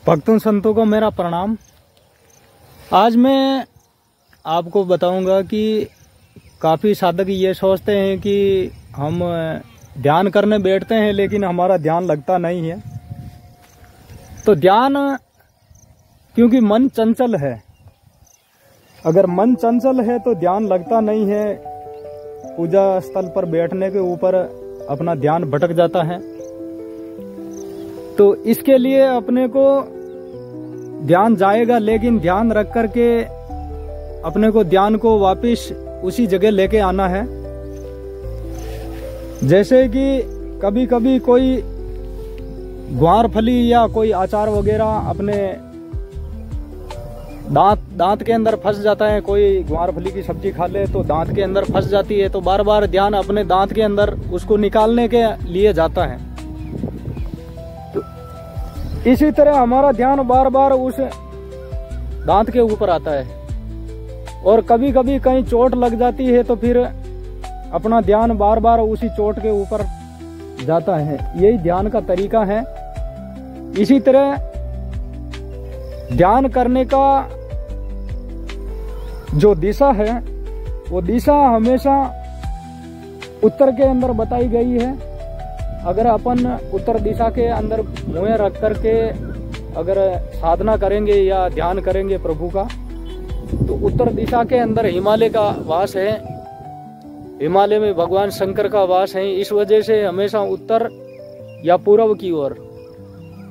भक्तों संतों को मेरा प्रणाम। आज मैं आपको बताऊंगा कि काफ़ी साधक ये सोचते हैं कि हम ध्यान करने बैठते हैं लेकिन हमारा ध्यान लगता नहीं है। तो ध्यान, क्योंकि मन चंचल है, अगर मन चंचल है तो ध्यान लगता नहीं है। पूजा स्थल पर बैठने के ऊपर अपना ध्यान भटक जाता है। तो इसके लिए अपने को ध्यान जाएगा, लेकिन ध्यान रख करके अपने को ध्यान को वापस उसी जगह लेके आना है। जैसे कि कभी कभी कोई ग्वार फली या कोई अचार वगैरह अपने दांत के अंदर फंस जाता है। कोई ग्वार फली की सब्जी खा ले तो दांत के अंदर फंस जाती है, तो बार बार ध्यान अपने दांत के अंदर उसको निकालने के लिए जाता है। तो इसी तरह हमारा ध्यान बार बार उस दांत के ऊपर आता है, और कभी कभी कहीं चोट लग जाती है तो फिर अपना ध्यान बार बार उसी चोट के ऊपर जाता है। यही ध्यान का तरीका है। इसी तरह ध्यान करने का जो दिशा है वो दिशा हमेशा उत्तर के अंदर बताई गई है। अगर अपन उत्तर दिशा के अंदर मुंह रख करके अगर साधना करेंगे या ध्यान करेंगे प्रभु का, तो उत्तर दिशा के अंदर हिमालय का वास है। हिमालय में भगवान शंकर का वास है। इस वजह से हमेशा उत्तर या पूर्व की ओर।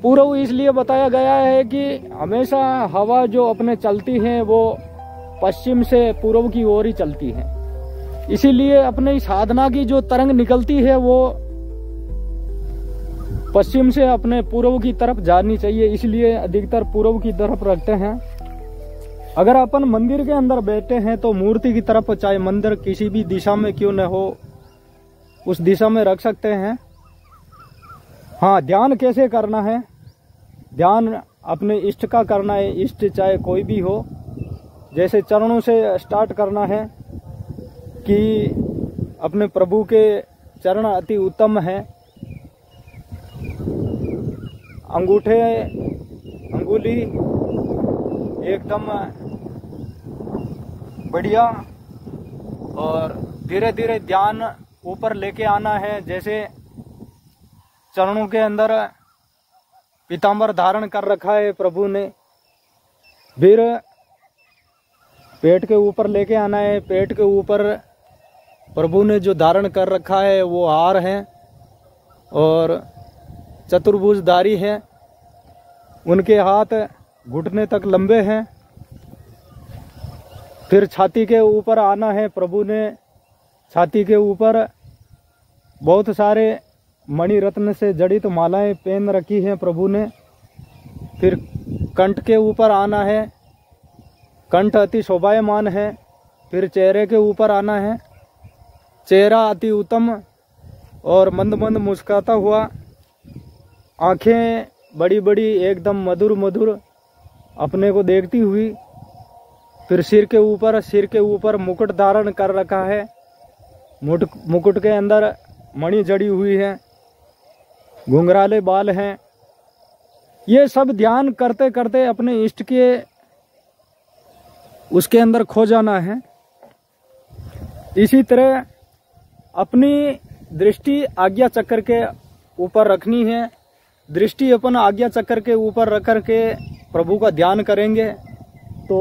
पूर्व इसलिए बताया गया है कि हमेशा हवा जो अपने चलती है वो पश्चिम से पूर्व की ओर ही चलती है। इसीलिए अपनी साधना की जो तरंग निकलती है वो पश्चिम से अपने पूर्व की तरफ जानी चाहिए। इसलिए अधिकतर पूर्व की तरफ रखते हैं। अगर अपन मंदिर के अंदर बैठे हैं तो मूर्ति की तरफ, चाहे मंदिर किसी भी दिशा में क्यों न हो, उस दिशा में रख सकते हैं। हाँ, ध्यान कैसे करना है? ध्यान अपने इष्ट का करना है। इष्ट चाहे कोई भी हो। जैसे चरणों से स्टार्ट करना है कि अपने प्रभु के चरण अति उत्तम है। अंगुली एकदम बढ़िया, और धीरे धीरे ध्यान ऊपर लेके आना है। जैसे चरणों के अंदर पीतांबर धारण कर रखा है प्रभु ने, फिर पेट के ऊपर लेके आना है। पेट के ऊपर प्रभु ने जो धारण कर रखा है वो हार है और चतुर्भुजधारी है। उनके हाथ घुटने तक लंबे हैं। फिर छाती के ऊपर आना है। प्रभु ने छाती के ऊपर बहुत सारे मणि रत्न से जड़ित मालाएं पहन रखी हैं प्रभु ने। फिर कंठ के ऊपर आना है। कंठ अति शोभायमान है। फिर चेहरे के ऊपर आना है। चेहरा अति उत्तम और मंद मंद मुस्कुराता हुआ, आंखें बड़ी बड़ी एकदम मधुर मधुर अपने को देखती हुई। फिर सिर के ऊपर मुकुट धारण कर रखा है। मुकुट के अंदर मणि जड़ी हुई है, घुंघराले बाल हैं। ये सब ध्यान करते करते अपने इष्ट के उसके अंदर खो जाना है। इसी तरह अपनी दृष्टि आज्ञा चक्र के ऊपर रखनी है। दृष्टि अपन आज्ञा चक्र के ऊपर रख करके प्रभु का ध्यान करेंगे तो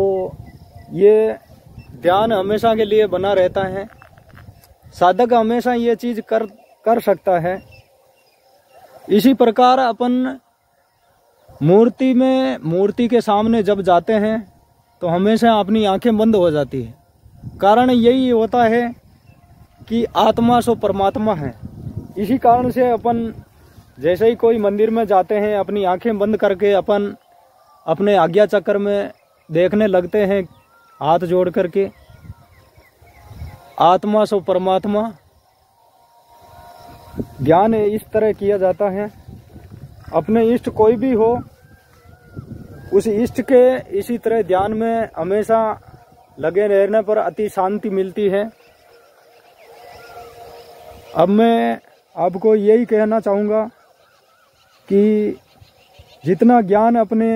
ये ध्यान हमेशा के लिए बना रहता है। साधक हमेशा ये चीज कर सकता है। इसी प्रकार अपन मूर्ति के सामने जब जाते हैं तो हमेशा अपनी आंखें बंद हो जाती है। कारण यही होता है कि आत्मा सो परमात्मा है। इसी कारण से अपन जैसे ही कोई मंदिर में जाते हैं अपनी आंखें बंद करके अपन अपने आज्ञा चक्र में देखने लगते हैं, हाथ जोड़ करके। आत्मा सो परमात्मा ध्यान इस तरह किया जाता है। अपने इष्ट कोई भी हो, उस इष्ट के इसी तरह ध्यान में हमेशा लगे रहने पर अति शांति मिलती है। अब मैं आपको यही कहना चाहूँगा कि जितना ज्ञान अपने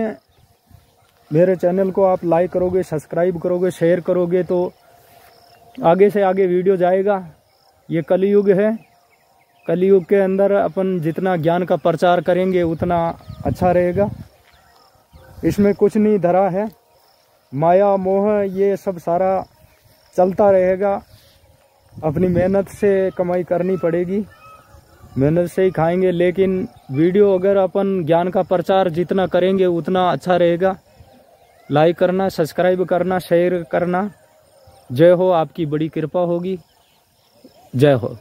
मेरे चैनल को आप लाइक करोगे, सब्सक्राइब करोगे, शेयर करोगे तो आगे से आगे वीडियो जाएगा। ये कलयुग है, कलयुग के अंदर अपन जितना ज्ञान का प्रचार करेंगे उतना अच्छा रहेगा। इसमें कुछ नहीं धरा है, माया मोह ये सब सारा चलता रहेगा। अपनी मेहनत से कमाई करनी पड़ेगी, मेहनत से ही खाएंगे। लेकिन वीडियो अगर अपन ज्ञान का प्रचार जितना करेंगे उतना अच्छा रहेगा। लाइक करना, सब्सक्राइब करना, शेयर करना। जय हो, आपकी बड़ी कृपा होगी। जय हो।